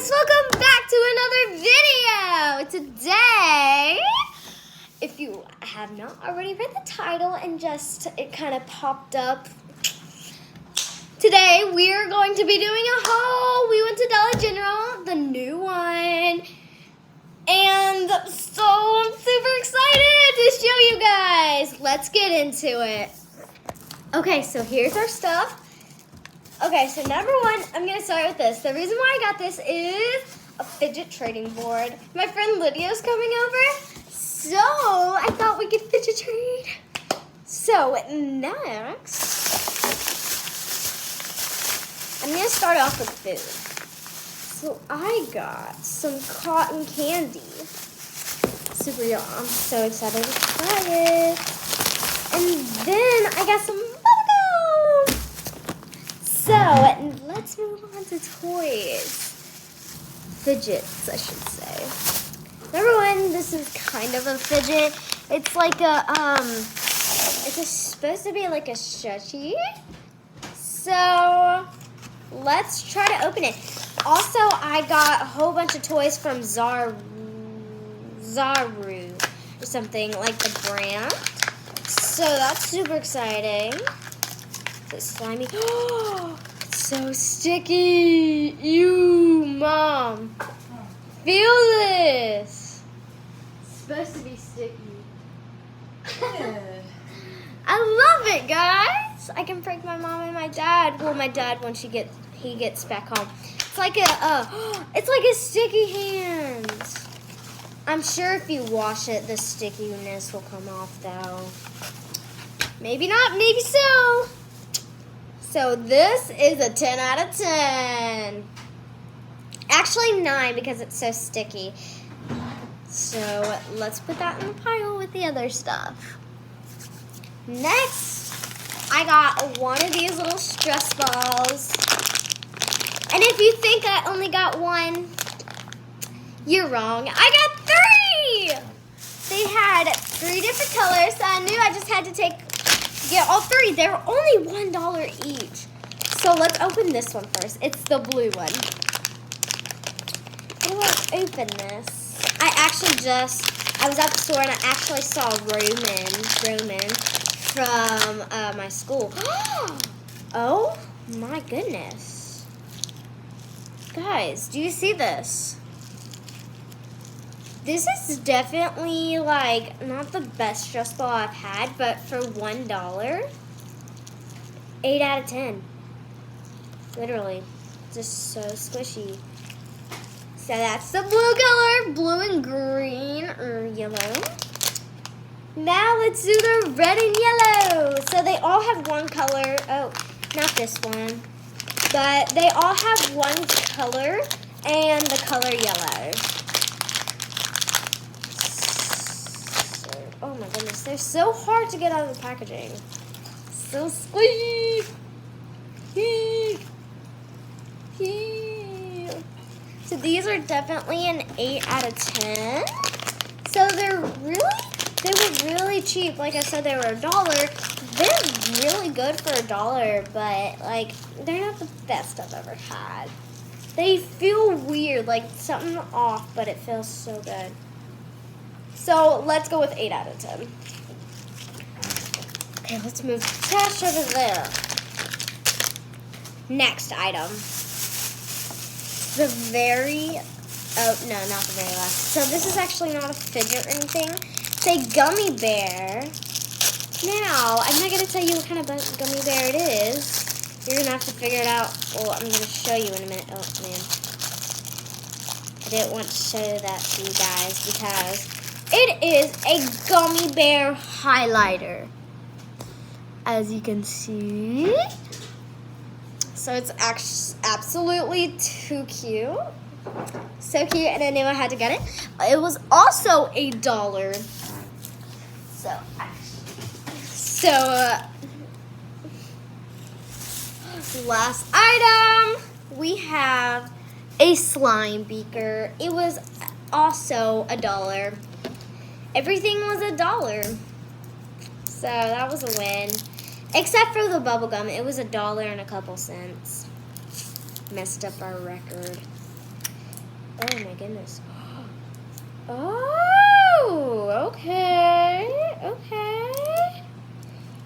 guys, welcome back to another video. Today, if you have not already read the title and just it kind of popped up, today we are going to be doing a haul. We went to Dollar General, the new one, and so I'm super excited to show you guys. Let's get into it. Okay, so here's our stuff. Okay, so number one, I'm going to start with this. The reason why I got this is a fidget trading board. My friend Lydia's coming over, so I thought we could fidget trade. So next, I'm going to start off with food. So I got some cotton candy. Super yum. I'm so excited to try it. And then I got some bubblegum. So, let's move on to toys. Fidgets, I should say. Number one, this is kind of a fidget. It's like a, supposed to be like a shushie. So, let's try to open it. Also, I got a whole bunch of toys from Zaru or something, like the brand. So, that's super exciting. It's slimy. Oh, it's so sticky. Ew, Mom. Feel this. It's supposed to be sticky. I love it, guys. I can prank my mom and my dad. Well, my dad when he gets back home. It's like a sticky hand. I'm sure if you wash it, the stickiness will come off, though. Maybe not. Maybe so. So this is a 10 out of 10. Actually 9 because it's so sticky. So let's put that in the pile with the other stuff. Next, I got one of these little stress balls. And if you think I only got one, you're wrong. I got 3! They had 3 different colors, so I knew I just had to get all 3. They were only $1 each. So let's open this one first. It's the blue one. Let's open this. I was at the store and I actually saw Roman from my school. Oh my goodness. Guys, do you see this? This is definitely, like, not the best stress ball I've had, but for $1, 8 out of 10. Literally. Just so squishy. So that's the blue color, blue and green, or yellow. Now let's do the red and yellow. So they all have one color. Oh, not this one. But they all have one color and the color yellow. Oh my goodness, they're so hard to get out of the packaging. So squishy. So these are definitely an 8 out of 10. So they were really cheap. Like I said, they were $1. They're really good for $1, but like they're not the best I've ever had. They feel weird, like something off, but it feels so good. So let's go with 8 out of 10. Okay, let's move the trash over there. Next item. No, not the very last. So this is actually not a fidget or anything. It's a gummy bear. Now, I'm not going to tell you what kind of gummy bear it is. You're going to have to figure it out. Well, I'm going to show you in a minute. Oh, man. I didn't want to show that to you guys because it is a gummy bear highlighter. As you can see. So it's absolutely too cute. So cute, and I knew I had to get it. It was also $1. Last item, we have a slime beaker. It was also $1. Everything was $1. So that was a win. Except for the bubble gum, it was $1 and a couple cents. Messed up our record. Oh my goodness. Oh, okay. Okay.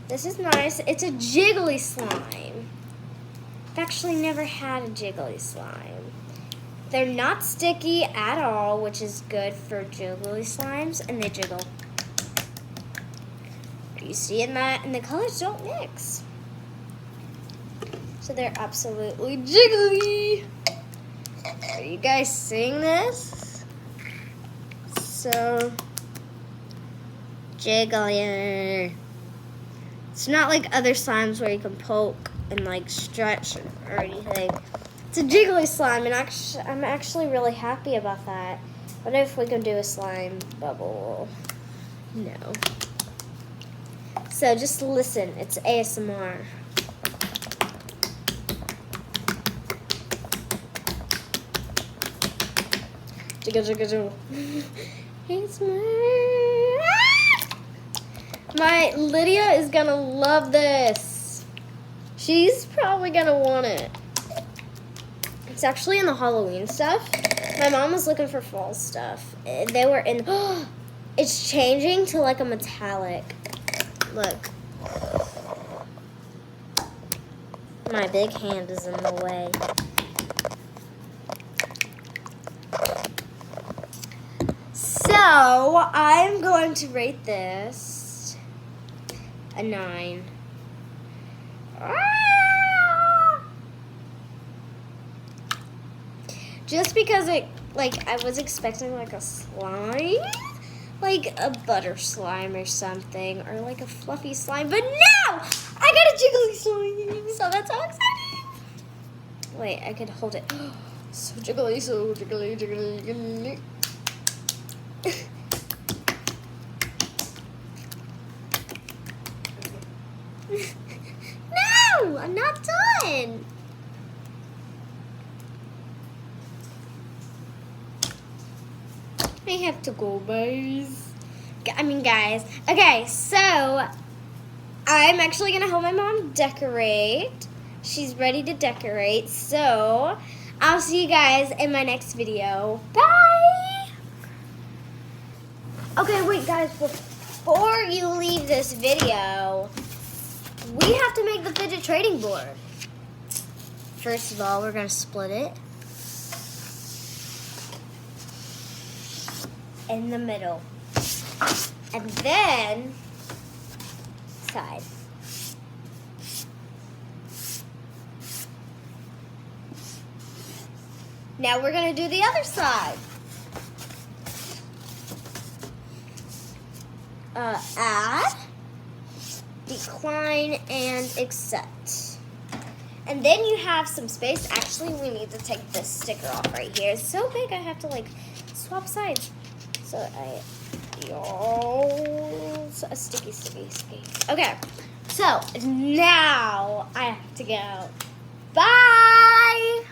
This is nice. It's a jiggly slime. I've actually never had a jiggly slime. They're not sticky at all, which is good for jiggly slimes, and they jiggle. Are you seeing that? And the colors don't mix. So they're absolutely jiggly. Are you guys seeing this? So jiggly. It's not like other slimes where you can poke and like stretch or anything. It's a jiggly slime, and I'm actually really happy about that. What if we can do a slime bubble? No. So just listen. It's ASMR. Jiggle, jiggle, jiggle. ASMR. My Lydia is gonna love this. She's probably gonna want it. It's actually in the Halloween stuff. My mom was looking for fall stuff. They were in, it's changing to like a metallic. Look. My big hand is in the way. So, I'm going to rate this a 9. Just because I was expecting like a slime, like a butter slime or something, or like a fluffy slime, but no! I got a jiggly slime, so that's so exciting. Wait, I could hold it. So jiggly, so jiggly, jiggly, jiggly. No, I'm not done. I have to go, guys. Guys. Okay, so I'm actually gonna help my mom decorate. She's ready to decorate. So I'll see you guys in my next video. Bye. Okay, wait, guys. Before you leave this video, we have to make the fidget trading board. First of all, we're gonna split it in the middle, and then side. Now we're gonna do the other side. Add, decline, and accept. And then you have some space. Actually, we need to take this sticker off right here. It's so big I have to like swap sides. So a sticky. Okay, so now I have to go. Bye!